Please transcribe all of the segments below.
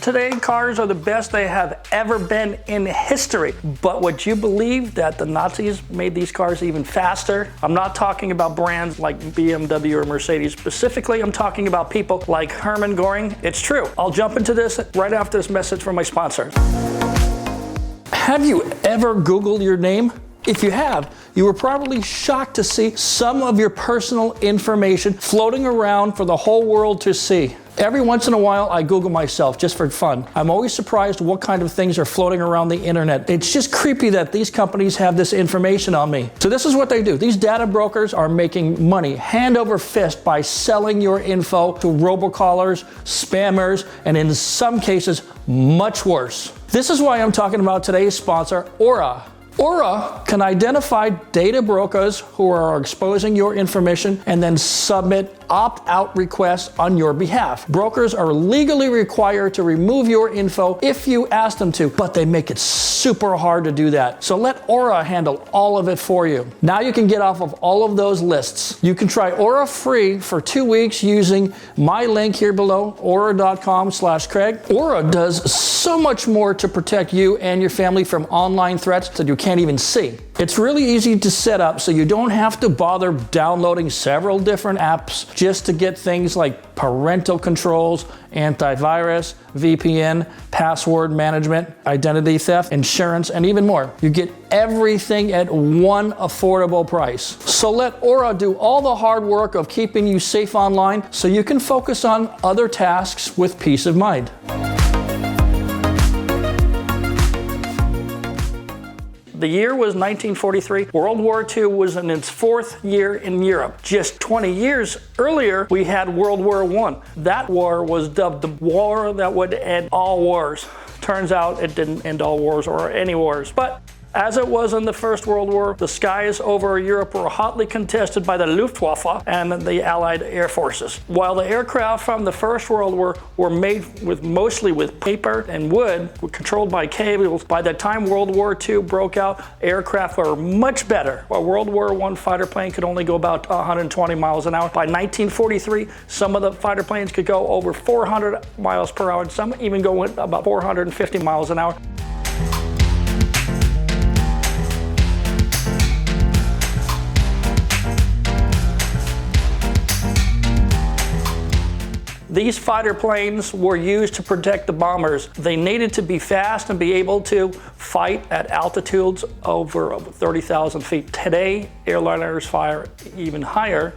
Today, cars are the best they have ever been in history. But would you believe that the Nazis made these cars even faster? I'm not talking about brands like BMW or Mercedes. Specifically, I'm talking about people like Hermann Goering. It's true. I'll jump into this right after this message from my sponsors. Have you ever Googled your name? If you have, you were probably shocked to see some of your personal information floating around for the whole world to see. Every once in a while, I Google myself just for fun. I'm always surprised what kind of things are floating around the internet. It's just creepy that these companies have this information on me. So this is what they do. These data brokers are making money hand over fist by selling your info to robocallers, spammers, and in some cases, much worse. This is why I'm talking about today's sponsor, Aura. Aura can identify data brokers who are exposing your information and then submit opt-out requests on your behalf. Brokers are legally required to remove your info if you ask them to, but they make it super hard to do that. So let Aura handle all of it for you. Now you can get off of all of those lists. You can try Aura free for 2 weeks using my link here below, aura.com/Craig. Aura does so much more to protect you and your family from online threats that you can't even see. It's really easy to set up, so you don't have to bother downloading several different apps just to get things like parental controls, antivirus, VPN, password management, identity theft, insurance, and even more. You get everything at one affordable price. So let Aura do all the hard work of keeping you safe online so you can focus on other tasks with peace of mind. The year was 1943. World War II was in its 4th year in Europe. Just 20 years earlier, we had World War I. That war was dubbed the war that would end all wars. Turns out it didn't end all wars or any wars. But as it was in the First World War, the skies over Europe were hotly contested by the LUFtwaffe and the Allied air forces. While the aircraft from the First World War were made mostly with paper and wood, were controlled by cables, by the time World War II broke out, aircraft were much better. A World War I fighter plane could only go about 120 miles an hour. By 1943, some of the fighter planes could go over 400 miles per hour, and some even go about 450 miles an hour. These fighter planes were used to protect the bombers. They needed to be fast and be able to fight at altitudes over 30,000 feet. Today, airliners fire even higher,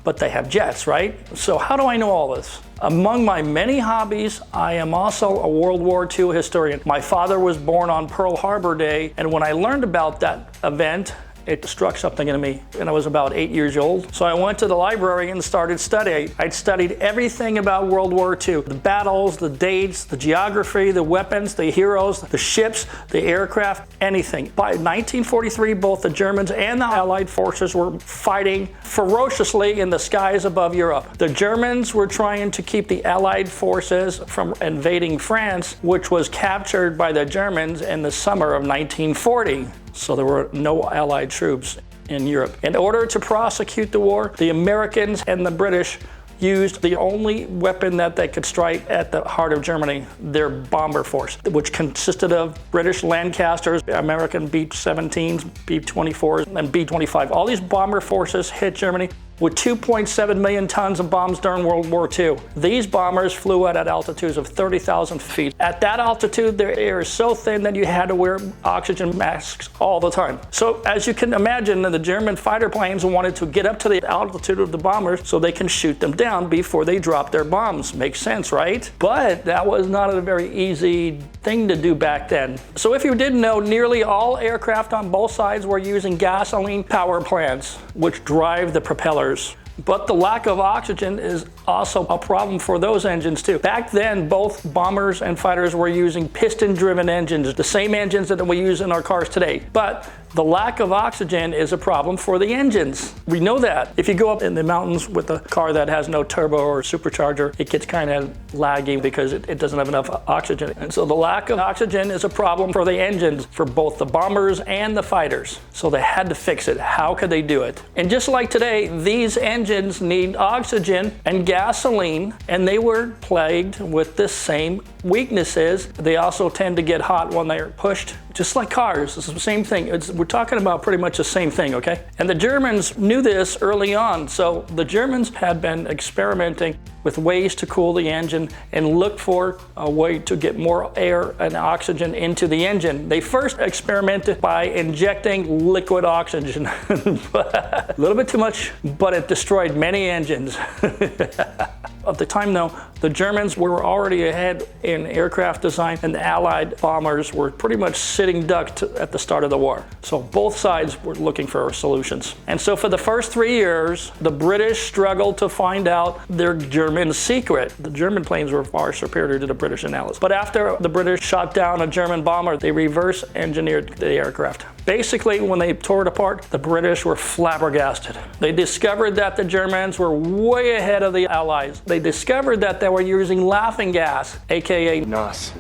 but they have jets, right? So how do I know all this? Among my many hobbies, I am also a World War II historian. My father was born on Pearl Harbor Day, and when I learned about that event, it struck something in me, and I was about 8 years old. So I went to the library and started studying. I'd studied everything about World War II. The battles, the dates, the geography, the weapons, the heroes, the ships, the aircraft, anything. By 1943, both the Germans and the Allied forces were fighting ferociously in the skies above Europe. The Germans were trying to keep the Allied forces from invading France, which was captured by the Germans in the summer of 1940. So there were no Allied troops in Europe. In order to prosecute the war, the Americans and the British used the only weapon that they could strike at the heart of Germany, their bomber force, which consisted of British Lancasters, American B-17s, B-24s, and B-25. All these bomber forces hit Germany with 2.7 million tons of bombs during World War II. These bombers flew at altitudes of 30,000 feet. At that altitude, their air is so thin that you had to wear oxygen masks all the time. So as you can imagine, the German fighter planes wanted to get up to the altitude of the bombers so they can shoot them down before they drop their bombs. Makes sense, right? But that was not a very easy thing to do back then. So if you didn't know, nearly all aircraft on both sides were using gasoline power plants, which drive the propellers. But the lack of oxygen is also a problem for those engines too. Back then, both bombers and fighters were using piston-driven engines, the same engines that we use in our cars today. But The lack of oxygen is a problem for the engines. We know that. If you go up in the mountains with a car that has no turbo or supercharger, it gets kind of laggy because it doesn't have enough oxygen. And so the lack of oxygen is a problem for the engines, for both the bombers and the fighters. So they had to fix it. How could they do it? And just like today, these engines need oxygen and gasoline, and they were plagued with the same weaknesses. They also tend to get hot when they're pushed, just like cars. It's the same thing. We're talking about pretty much the same thing, okay? And the Germans knew this early on. So the Germans had been experimenting with ways to cool the engine and look for a way to get more air and oxygen into the engine. They first experimented by injecting liquid oxygen. A little bit too much, but it destroyed many engines. At the time, though, the Germans were already ahead in aircraft design, and the Allied bombers were pretty much sitting duck at the start of the war. So both sides were looking for solutions. And so for the first 3 years, the British struggled to find out their German secret. The German planes were far superior to the British analysis. But after the British shot down a German bomber, they reverse engineered the aircraft. Basically, when they tore it apart, the British were flabbergasted. They discovered that the Germans were way ahead of the Allies. They discovered that they were using laughing gas, aka NOS.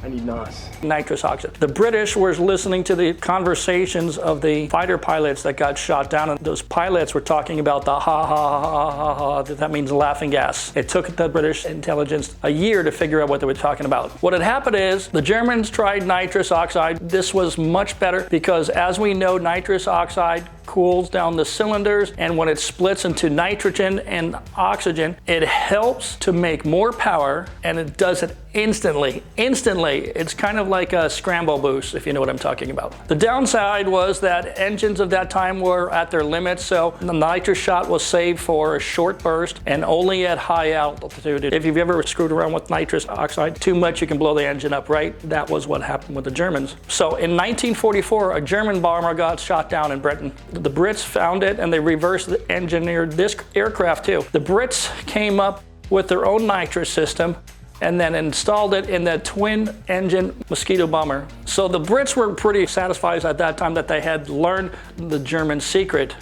I need NOS. Nitrous oxide. The British were listening to the conversations of the fighter pilots that got shot down, and those pilots were talking about the ha ha ha ha ha. That means laughing gas. It took the British intelligence a year to figure out what they were talking about. What had happened is the Germans tried nitrous oxide. This was much better because, as we know, nitrous oxide cools down the cylinders, and when it splits into nitrogen and oxygen, it helps to make more power, and it does it instantly. It's kind of like a scramble boost, if you know what I'm talking about. The downside was that engines of that time were at their limits, so the nitrous shot was saved for a short burst and only at high altitude. If you've ever screwed around with nitrous oxide too much, you can blow the engine up, right? That was what happened with the Germans. So in 1944, a German bomber got shot down in Britain. The Brits found it, and they reverse engineered this aircraft too. The Brits came up with their own nitrous system and then installed it in the twin-engine Mosquito bomber. So the Brits were pretty satisfied at that time that they had learned the German secret.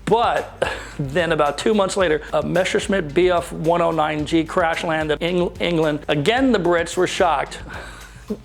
But then about 2 months later, a Messerschmitt Bf 109G crash landed in England. Again, the Brits were shocked.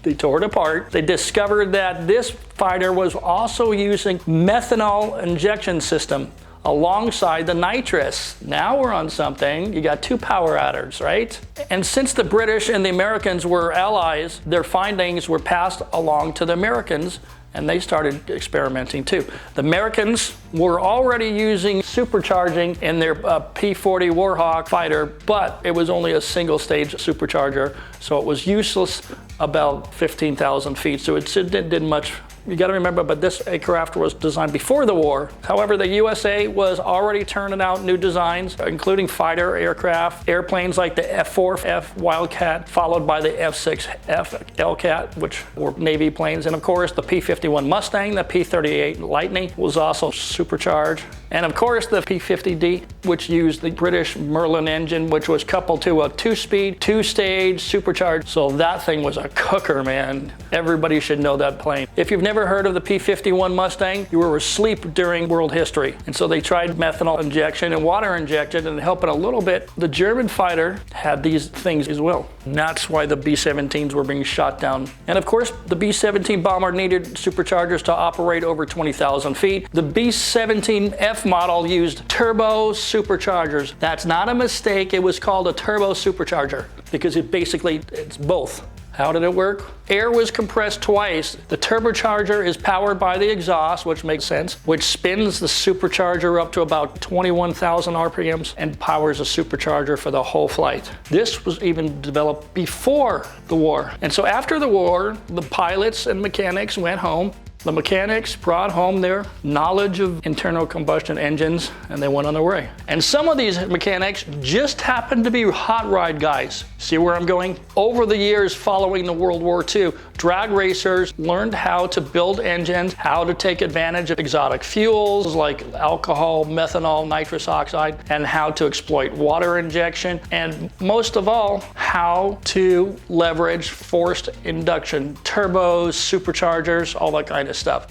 They tore it apart. They discovered that this fighter was also using methanol injection system alongside the nitrous. Now we're on something. You got two power adders, right? And since the British and the Americans were allies, their findings were passed along to the Americans, and they started experimenting too. The Americans were already using supercharging in their P-40 Warhawk fighter, but it was only a single stage supercharger, so it was useless about 15,000 feet, so it didn't much. You got to remember, but this aircraft was designed before the war. However, the USA was already turning out new designs, including fighter aircraft, airplanes like the F-4F Wildcat, followed by the F-6F Hellcat, which were Navy planes. And of course, the P-51 Mustang, the P-38 Lightning was also supercharged. And of course, the P-50D, which used the British Merlin engine, which was coupled to a two-speed, two-stage supercharged. So that thing was a cooker, man. Everybody should know that plane. If you've never heard of the P-51 Mustang, you were asleep during world history. And so they tried methanol injection and water injection, and helping a little bit. The German fighter had these things as well. And that's why the B-17s were being shot down. And of course, the B-17 bomber needed superchargers to operate over 20,000 feet. The B-17F model used turbo superchargers. That's not a mistake. It was called a turbo supercharger because it's both. How did it work? Air was compressed twice. The turbocharger is powered by the exhaust, which makes sense, which spins the supercharger up to about 21,000 RPMs and powers a supercharger for the whole flight. This was even developed before the war. And so after the war, the pilots and mechanics went home. The mechanics brought home their knowledge of internal combustion engines, and they went on their way. And some of these mechanics just happened to be hot rod guys. See where I'm going? Over the years following the World War II, drag racers learned how to build engines, how to take advantage of exotic fuels like alcohol, methanol, nitrous oxide, and how to exploit water injection, and most of all, how to leverage forced induction, turbos, superchargers, all that kind of stuff.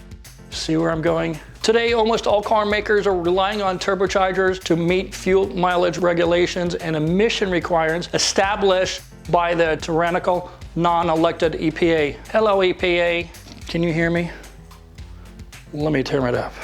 See where I'm going? Today, almost all car makers are relying on turbochargers to meet fuel mileage regulations and emission requirements established by the tyrannical, non-elected EPA. Hello, EPA. Can you hear me? Let me turn it up.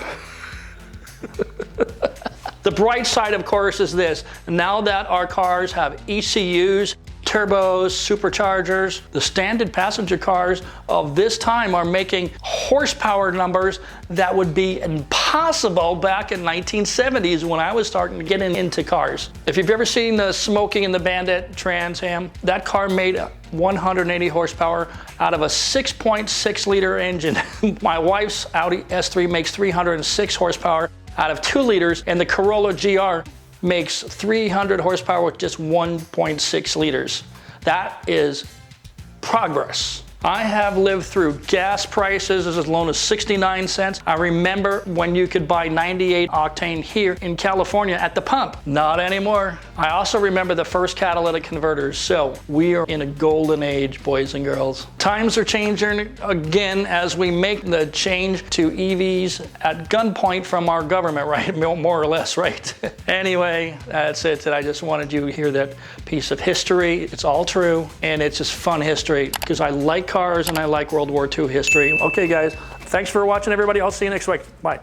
The bright side, of course, is this. Now that our cars have ECUs, turbos, superchargers, the standard passenger cars of this time are making horsepower numbers that would be impossible back in 1970s when I was starting to get into cars. If you've ever seen the Smokey and the Bandit Trans Am, that car made 180 horsepower out of a 6.6 liter engine. My wife's Audi S3 makes 306 horsepower out of 2 liters, and the Corolla GR makes 300 horsepower with just 1.6 liters. That is progress. I have lived through gas prices as low as 69 cents. I remember when you could buy 98 octane here in California at the pump. Not anymore. I also remember the first catalytic converters. So we are in a golden age, boys and girls. Times are changing again as we make the change to EVs at gunpoint from our government, right? More or less, right? Anyway, that's it. I just wanted you to hear that piece of history. It's all true, and it's just fun history because I like cars and I like World War II history. Okay, guys, thanks for watching, everybody. I'll see you next week. Bye.